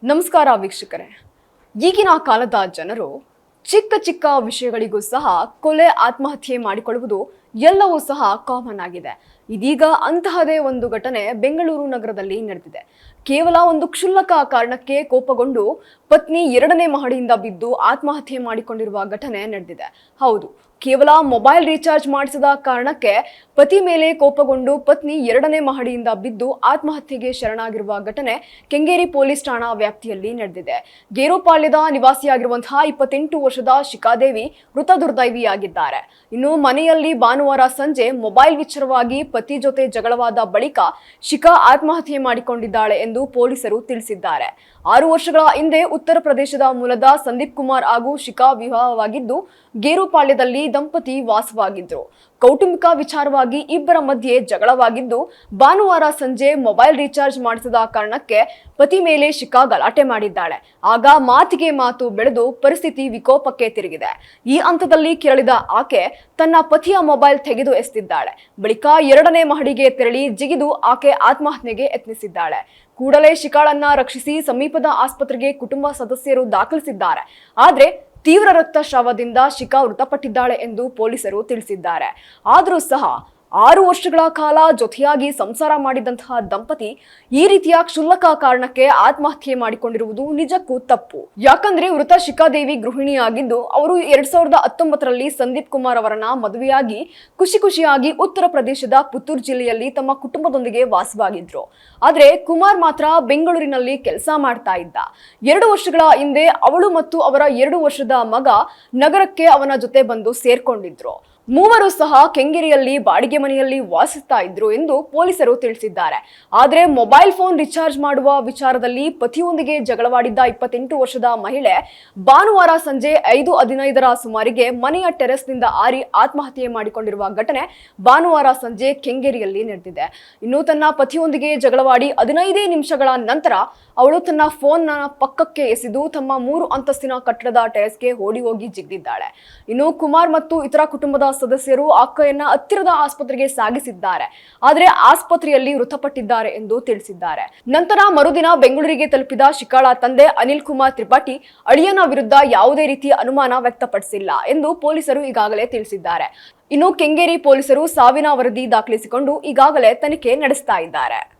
ನಮಸ್ಕಾರ ವೀಕ್ಷಕರೇ. ಈಗಿನ ಕಾಲದ ಜನರು ಚಿಕ್ಕ ಚಿಕ್ಕ ವಿಷಯಗಳಿಗೂ ಸಹ ಕೊಲೆ ಆತ್ಮಹತ್ಯೆ ಮಾಡಿಕೊಳ್ಳುವುದು ಎಲ್ಲವೂ ಸಹ ಕಾಮನ್ ಆಗಿದೆ. ಇದೀಗ ಅಂತಹದೇ ಒಂದು ಘಟನೆ ಬೆಂಗಳೂರು ನಗರದಲ್ಲಿ ನಡೆದಿದೆ. ಕೇವಲ ಒಂದು ಕ್ಷುಲ್ಲಕ ಕಾರಣಕ್ಕೆ ಕೋಪಗೊಂಡು ಪತ್ನಿ 2ನೇ ಮಹಡಿಯಿಂದ ಬಿದ್ದು ಆತ್ಮಹತ್ಯೆ ಮಾಡಿಕೊಂಡಿರುವ ಘಟನೆ ನಡೆದಿದೆ. ಹೌದು, ಕೇವಲ ಮೊಬೈಲ್ ರೀಚಾರ್ಜ್ ಮಾಡಿಸದ ಕಾರಣಕ್ಕೆ ಪತಿ ಮೇಲೆ ಕೋಪಗೊಂಡು ಪತ್ನಿ 2ನೇ ಮಹಡಿಯಿಂದ ಬಿದ್ದು ಆತ್ಮಹತ್ಯೆಗೆ ಶರಣಾಗಿರುವ ಘಟನೆ ಕೆಂಗೇರಿ ಪೊಲೀಸ್ ಠಾಣಾ ವ್ಯಾಪ್ತಿಯಲ್ಲಿ ನಡೆದಿದೆ. ಗೇರುಪಾಳ್ಯದ ನಿವಾಸಿಯಾಗಿರುವಂತಹ 28 ವರ್ಷದ ಶಿಖಾದೇವಿ ಮೃತ ದುರ್ದೈವಿಯಾಗಿದ್ದಾರೆ. ಇನ್ನು ಮನೆಯಲ್ಲಿ ಭಾನುವಾರ ಸಂಜೆ ಮೊಬೈಲ್ ವಿಚಾರವಾಗಿ ಪತಿ ಜೊತೆ ಜಗಳವಾದ ಬಳಿಕ ಶಿಖಾ ಆತ್ಮಹತ್ಯೆ ಮಾಡಿಕೊಂಡಿದ್ದಾಳೆ ಎಂದು ಪೊಲೀಸರು ತಿಳಿಸಿದ್ದಾರೆ. 6 ವರ್ಷಗಳ ಹಿಂದೆ ಉತ್ತರ ಪ್ರದೇಶದ ಮೂಲದ ಸಂದೀಪ್ ಕುಮಾರ್ ಹಾಗೂ ಶಿಖಾ ವಿವಾಹವಾಗಿದ್ದು ಗೇರುಪಾಳ್ಯದಲ್ಲಿ ದಂಪತಿ ವಾಸವಾಗಿದ್ರು. ಕೌಟುಂಬಿಕ ವಿಚಾರವಾಗಿ ಇಬ್ಬರ ಮಧ್ಯೆ ಜಗಳವಾಗಿದ್ದು ಭಾನುವಾರ ಸಂಜೆ ಮೊಬೈಲ್ ರೀಚಾರ್ಜ್ ಮಾಡಿಸದ ಕಾರಣಕ್ಕೆ ಪತಿ ಮೇಲೆ ಶಿಖಾ ಗಲಾಟೆ ಮಾಡಿದ್ದಾಳೆ. ಆಗ ಮಾತಿಗೆ ಮಾತು ಬೆಳೆದು ಪರಿಸ್ಥಿತಿ ವಿಕೋಪಕ್ಕೆ ತಿರುಗಿದೆ. ಈ ಹಂತದಲ್ಲಿ ಕೆರಳಿದ ಆಕೆ ತನ್ನ ಪತಿಯ ಮೊಬೈಲ್ ತೆಗೆದು ಎಸೆದಿದ್ದಾಳೆ. ಬಳಿಕ 2ನೇ ಮಹಡಿಗೆ ತೆರಳಿ ಜಿಗಿದು ಆಕೆ ಆತ್ಮಹತ್ಯೆಗೆ ಯತ್ನಿಸಿದ್ದಾಳೆ. ಕೂಡಲೇ ಶಿಖಾಳನ್ನ ರಕ್ಷಿಸಿ ಸಮೀಪದ ಆಸ್ಪತ್ರೆಗೆ ಕುಟುಂಬ ಸದಸ್ಯರು ದಾಖಲಿಸಿದ್ದಾರೆ. ಆದ್ರೆ ತೀವ್ರ ರಕ್ತಸ್ರಾವದಿಂದ ಶಿಖಾ ಮೃತಪಟ್ಟಿದ್ದಾಳೆ ಎಂದು ಪೊಲೀಸರು ತಿಳಿಸಿದ್ದಾರೆ. ಆದರೂ ಸಹ 6 ವರ್ಷಗಳ ಕಾಲ ಜೊತೆಯಾಗಿ ಸಂಸಾರ ಮಾಡಿದಂತಹ ದಂಪತಿ ಈ ರೀತಿಯ ಕ್ಷುಲ್ಲಕ ಕಾರಣಕ್ಕೆ ಆತ್ಮಹತ್ಯೆ ಮಾಡಿಕೊಂಡಿರುವುದು ನಿಜಕ್ಕೂ ತಪ್ಪು. ಯಾಕಂದ್ರೆ ಮೃತ ಶಿಖಾದೇವಿ ಗೃಹಿಣಿಯಾಗಿದ್ದು ಅವರು 2019ರಲ್ಲಿ ಸಂದೀಪ್ ಕುಮಾರ್ ಅವರನ್ನ ಮದುವೆಯಾಗಿ ಖುಷಿಯಾಗಿ ಉತ್ತರ ಪ್ರದೇಶದ ಪುತ್ತೂರು ಜಿಲ್ಲೆಯಲ್ಲಿ ತಮ್ಮ ಕುಟುಂಬದೊಂದಿಗೆ ವಾಸವಾಗಿದ್ರು. ಆದ್ರೆ ಕುಮಾರ್ ಮಾತ್ರ ಬೆಂಗಳೂರಿನಲ್ಲಿ ಕೆಲಸ ಮಾಡ್ತಾ ಇದ್ದ. 2 ವರ್ಷಗಳ ಹಿಂದೆ ಅವಳು ಮತ್ತು ಅವರ 2 ವರ್ಷದ ಮಗ ನಗರಕ್ಕೆ ಅವನ ಜೊತೆ ಬಂದು ಸೇರ್ಕೊಂಡಿದ್ರು. ಮೂವರು ಸಹ ಕೆಂಗೇರಿಯಲ್ಲಿ ಬಾಡಿಗೆ ಮನೆಯಲ್ಲಿ ವಾಸಿಸ್ತಾ ಇದ್ರು ಎಂದು ಪೊಲೀಸರು ತಿಳಿಸಿದ್ದಾರೆ. ಆದ್ರೆ ಮೊಬೈಲ್ ಫೋನ್ ರಿಚಾರ್ಜ್ ಮಾಡುವ ವಿಚಾರದಲ್ಲಿ ಪತಿಯೊಂದಿಗೆ ಜಗಳವಾಡಿದ್ದ 28 ವರ್ಷದ ಮಹಿಳೆ ಭಾನುವಾರ ಸಂಜೆ 5:15ರ ಸುಮಾರಿಗೆ ಮನೆಯ ಟೆರೆಸ್ನಿಂದ ಹಾರಿ ಆತ್ಮಹತ್ಯೆ ಮಾಡಿಕೊಂಡಿರುವ ಘಟನೆ ಭಾನುವಾರ ಸಂಜೆ ಕೆಂಗೇರಿಯಲ್ಲಿ ನಡೆದಿದೆ. ಇನ್ನು ತನ್ನ ಪತಿಯೊಂದಿಗೆ ಜಗಳವಾಡಿ 15 ನಿಮಿಷಗಳ ನಂತರ ಅವಳು ತನ್ನ ಫೋನ್ ಪಕ್ಕಕ್ಕೆ ಎಸೆದು ತಮ್ಮ 3 ಅಂತಸ್ತಿನ ಕಟ್ಟಡದ ಟೆರೆಸ್ಗೆ ಓಡಿ ಹೋಗಿ ಜಿಗಿದಿದ್ದಾಳೆ. ಇನ್ನು ಕುಮಾರ್ ಮತ್ತು ಇತರ ಕುಟುಂಬದ ಸದಸ್ಯರು ಆಕೆಯನ್ನ ಹತ್ತಿರದ ಆಸ್ಪತ್ರೆಗೆ ಸಾಗಿಸಿದ್ದಾರೆ. ಆದರೆ ಆಸ್ಪತ್ರೆಯಲ್ಲಿ ಮೃತಪಟ್ಟಿದ್ದಾರೆ ಎಂದು ತಿಳಿಸಿದ್ದಾರೆ. ನಂತರ ಮರುದಿನ ಬೆಂಗಳೂರಿಗೆ ತಲುಪಿದ ಶಿಖಾಳ ತಂದೆ ಅನಿಲ್ ಕುಮಾರ್ ತ್ರಿಪಾಠಿ ಅಳಿಯನ ವಿರುದ್ಧ ಯಾವುದೇ ರೀತಿಯ ಅನುಮಾನ ವ್ಯಕ್ತಪಡಿಸಿಲ್ಲ ಎಂದು ಪೊಲೀಸರು ಈಗಾಗಲೇ ತಿಳಿಸಿದ್ದಾರೆ. ಇನ್ನು ಕೆಂಗೇರಿ ಪೊಲೀಸರು ಸಾವಿನ ವರದಿ ದಾಖಲಿಸಿಕೊಂಡು ಈಗಾಗಲೇ ತನಿಖೆ ನಡೆಸ್ತಾ ಇದ್ದಾರೆ.